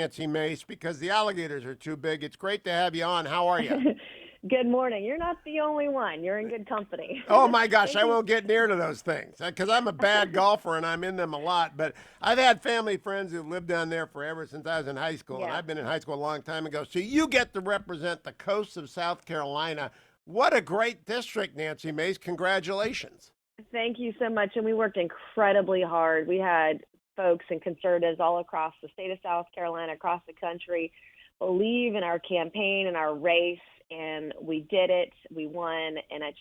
Nancy Mace because the alligators are too big. It's great to have you on. How are you? Good morning. You're not the only one. You're in good company. Oh my gosh, Thank I you. won't get near to those things because I'm a bad golfer and I'm in them a lot. But I've had family friends who've lived down there forever since I was in high school, and Yeah. I've been in high school a long time ago. So you get to represent the coast of South Carolina. What a great district, Nancy Mace. Congratulations. Thank you so much. And we worked incredibly hard. We had folks and conservatives all across the state of South Carolina, across the country, believe in our campaign and our race. And we did it. We won. And it's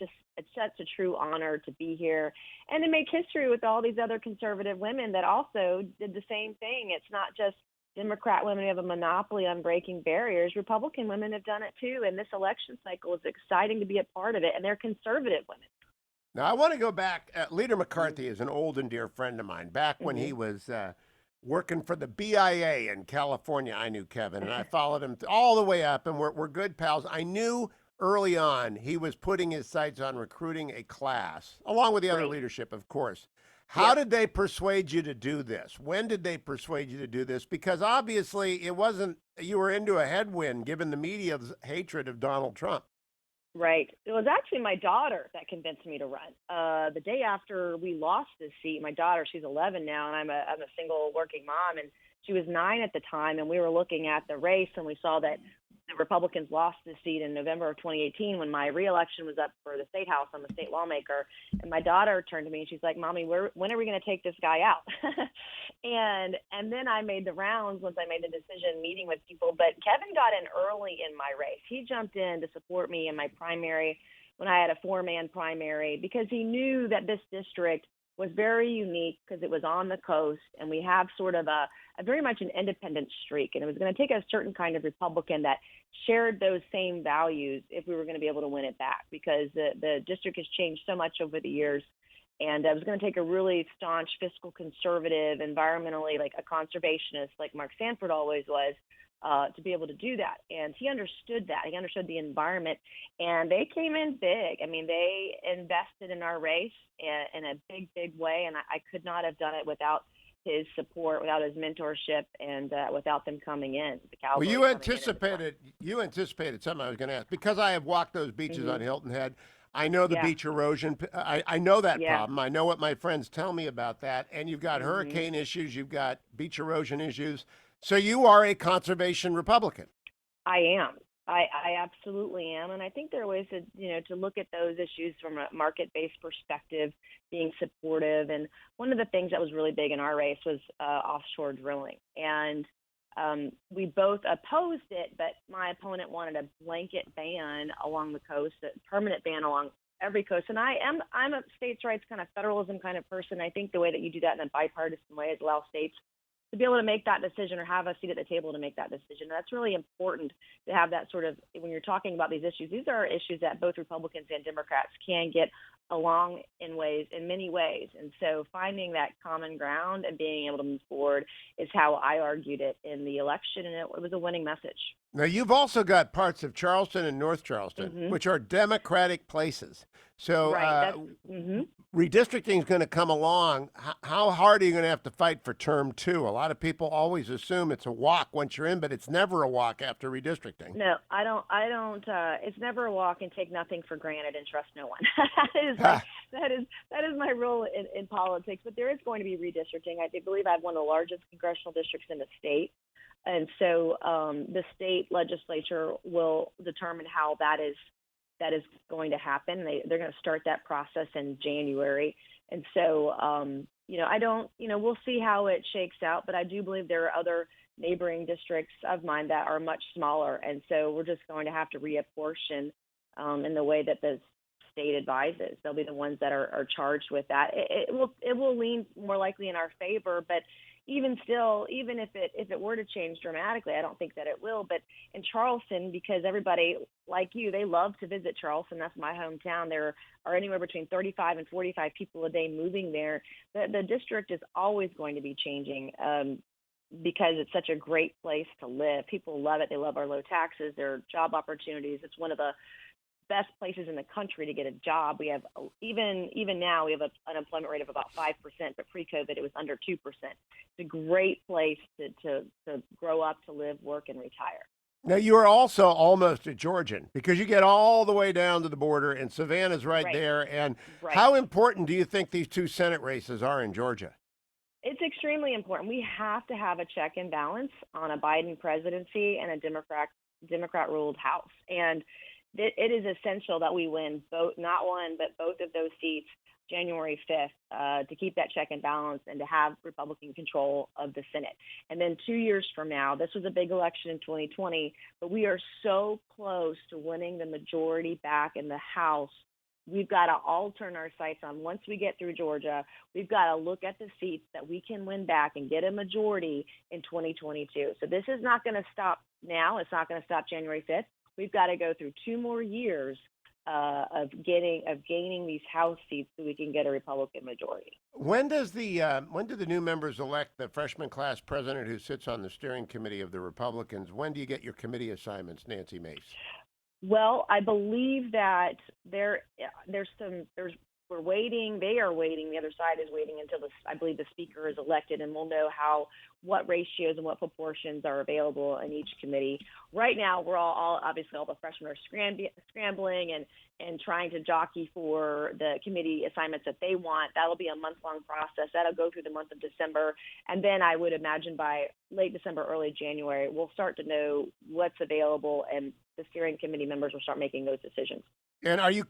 such a true honor to be here and to make history with all these other conservative women that also did the same thing. It's not just Democrat women who have a monopoly on breaking barriers. Republican women have done it too. And this election cycle is exciting to be a part of it. And they're conservative women. Now, I want to go back. Leader Mm-hmm. McCarthy is an old and dear friend of mine. Back when Mm-hmm. he was working for the BIA in California, I knew Kevin, and I followed him all the way up, and we're good pals. I knew early on he was putting his sights on recruiting a class, along with the other Right. leadership, of course. How Yep. did they persuade you to do this? When did they persuade you to do this? Because obviously it wasn't, you were into a headwind given the media's hatred of Donald Trump. Right. It was actually my daughter that convinced me to run. The day after we lost this seat, my daughter, she's 11 now, and I'm a single working mom, and she was 9 at the time, and we were looking at the race, and we saw that the Republicans lost this seat in November of 2018 when my reelection was up for the state house. I'm a state lawmaker, and my daughter turned to me and she's like, "Mommy, when are we going to take this guy out?" and then I made the rounds once I made the decision, meeting with people. But Kevin got in early in my race. He jumped in to support me in my primary when I had a 4-man primary because he knew that this district was very unique because it was on the coast and we have sort of a very much an independent streak. And it was going to take a certain kind of Republican that shared those same values if we were going to be able to win it back because the district has changed so much over the years. And it was going to take a really staunch fiscal conservative, environmentally like a conservationist like Mark Sanford always was, to be able to do that. And he understood that. He understood the environment. And they came in big. I mean, they invested in our race in a big, big way. And I could not have done it without his support, without his mentorship, and without them coming in, the Well, cavalry coming in the front. you anticipated something I was going to ask because I have walked those beaches on Hmm. Hilton Head. I know the Yeah. beach erosion. I know that Yeah. problem. I know what my friends tell me about that. And you've got Hmm. hurricane issues. You've got beach erosion issues. So you are a conservation Republican. I am. I absolutely am, and I think there are ways to to look at those issues from a market-based perspective, being supportive. And one of the things that was really big in our race was offshore drilling, and we both opposed it, but my opponent wanted a blanket ban along the coast, a permanent ban along every coast. And I'm a states' rights kind of federalism kind of person. I think the way that you do that in a bipartisan way is allow states to be able to make that decision or have a seat at the table to make that decision. That's really important to have that sort of when you're talking about these issues. These are issues that both Republicans and Democrats can get along in many ways. And so finding that common ground and being able to move forward is how I argued it in the election, and it was a winning message. Now, you've also got parts of Charleston and North Charleston, Hmm. which are Democratic places. So Right. That's redistricting is going to come along. How hard are you going to have to fight for term two? A lot of people always assume it's a walk once you're in, but it's never a walk after redistricting. No, I don't. I don't. It's never a walk and take nothing for granted and trust no one. Ha. That is my role in politics. But there is going to be redistricting. I believe I have one of the largest congressional districts in the state, and so the state legislature will determine how that is going to happen. They're going to start that process in January, and so I don't. We'll see how it shakes out. But I do believe there are other neighboring districts of mine that are much smaller, and so we're just going to have to reapportion in the way that the state advises. They'll be the ones that are charged with that. It will lean more likely in our favor, but even still, even if it were to change dramatically, I don't think that it will. But in Charleston, because everybody like you, they love to visit Charleston. That's my hometown. There are anywhere between 35 and 45 people a day moving there. The district is always going to be changing. Because it's such a great place to live. People love it. They love our low taxes, their job opportunities. It's one of the best places in the country to get a job. We have even now we have an unemployment rate of about 5%, but pre-COVID it was under 2%. It's a great place to grow up, to live, work, and retire. Now, you are also almost a Georgian because you get all the way down to the border, and Savannah's right there. And Right. how important do you think these two Senate races are in Georgia? It's extremely important. We have to have a check and balance on a Biden presidency and a Democrat ruled House, and it is essential that we win both, not one, but both of those seats January 5th to keep that check and balance and to have Republican control of the Senate. And then 2 years from now, this was a big election in 2020, but we are so close to winning the majority back in the House. We've got to all turn our sights on, once we get through Georgia, we've got to look at the seats that we can win back and get a majority in 2022. So this is not going to stop now. It's not going to stop January 5th. We've got to go through 2 more years of gaining these House seats so we can get a Republican majority. When do the new members elect the freshman class president who sits on the steering committee of the Republicans? When do you get your committee assignments, Nancy Mace? Well, I believe that we're waiting. They are waiting. The other side is waiting until I believe the speaker is elected, and we'll know what ratios and what proportions are available in each committee. Right now, we're all obviously all the freshmen are scrambling and trying to jockey for the committee assignments that they want. That'll be a month-long process. That'll go through the month of December, and then I would imagine by late December, early January, we'll start to know what's available, and the steering committee members will start making those decisions. And are you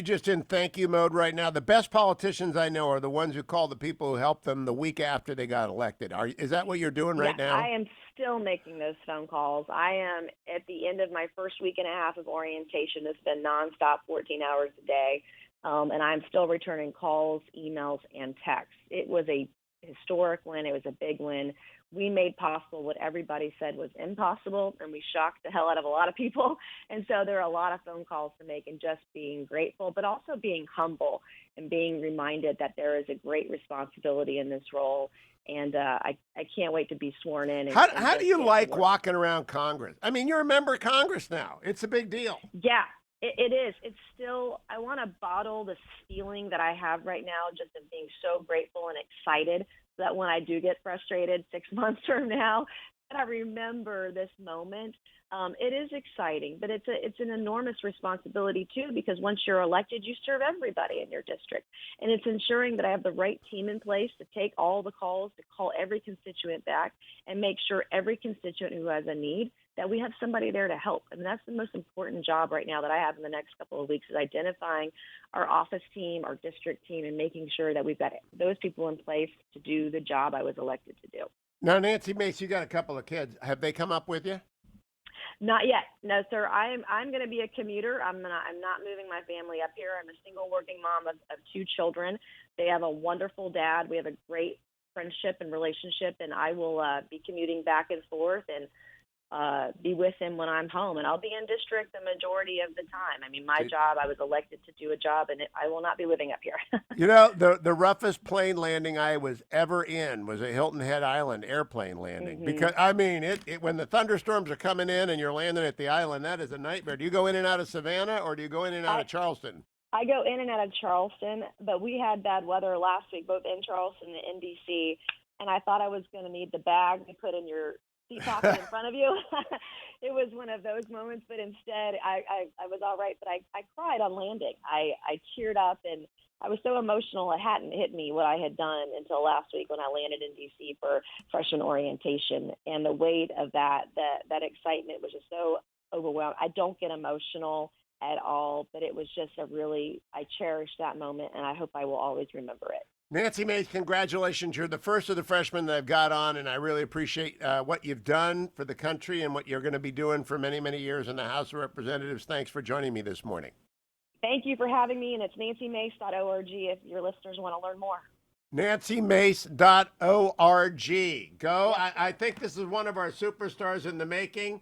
just in thank you mode right now? The best politicians I know are the ones who call the people who helped them the week after they got elected. Is that what you're doing right now? I am still making those phone calls. I am at the end of my first week and a half of orientation. It's been nonstop, 14 hours a day, and I'm still returning calls, emails, and texts. It was a historic win. It was a big win. We made possible what everybody said was impossible, and we shocked the hell out of a lot of people. And so there are a lot of phone calls to make, and just being grateful, but also being humble and being reminded that there is a great responsibility in this role. And I can't wait to be sworn in. How do you like walking around Congress? I mean, you're a member of Congress now. It's a big deal. Yeah. It is. It's still, I want to bottle this feeling that I have right now, just of being so grateful and excited, so that when I do get frustrated 6 months from now, that I remember this moment. It is exciting, but it's an enormous responsibility too, because once you're elected, you serve everybody in your district. And it's ensuring that I have the right team in place to take all the calls, to call every constituent back, and make sure every constituent who has a need, that we have somebody there to help. And that's the most important job right now that I have in the next couple of weeks, is identifying our office team, our district team, and making sure that we've got those people in place to do the job I was elected to do. Now, Nancy Mace, you got a couple of kids. Have they come up with you? Not yet. No, sir. I'm going to be a commuter. I'm not moving my family up here. I'm a single working mom of 2 children. They have a wonderful dad. We have a great friendship and relationship, and I will be commuting back and forth and be with him when I'm home. And I'll be in district the majority of the time. I mean, my job, I was elected to do a job, and I will not be living up here. You know, the roughest plane landing I was ever in was a Hilton Head Island airplane landing. Mm-hmm. Because, I mean, when the thunderstorms are coming in and you're landing at the island, that is a nightmare. Do you go in and out of Savannah, or do you go in and out of Charleston? I go in and out of Charleston, but we had bad weather last week, both in Charleston and in D.C., and I thought I was going to need the bag to put in your seat pocket in front of you. It was one of those moments, but instead I was all right, but I cried on landing. I teared up, and I was so emotional. It hadn't hit me what I had done until last week when I landed in D.C. for freshman orientation, and the weight of that excitement was just so overwhelming. I don't get emotional at all, but it was just I cherished that moment, and I hope I will always remember it. Nancy Mace, congratulations. You're the first of the freshmen that I've got on, and I really appreciate what you've done for the country and what you're going to be doing for many, many years in the House of Representatives. Thanks for joining me this morning. Thank you for having me, and it's nancymace.org if your listeners want to learn more. nancymace.org. Go. I think this is one of our superstars in the making.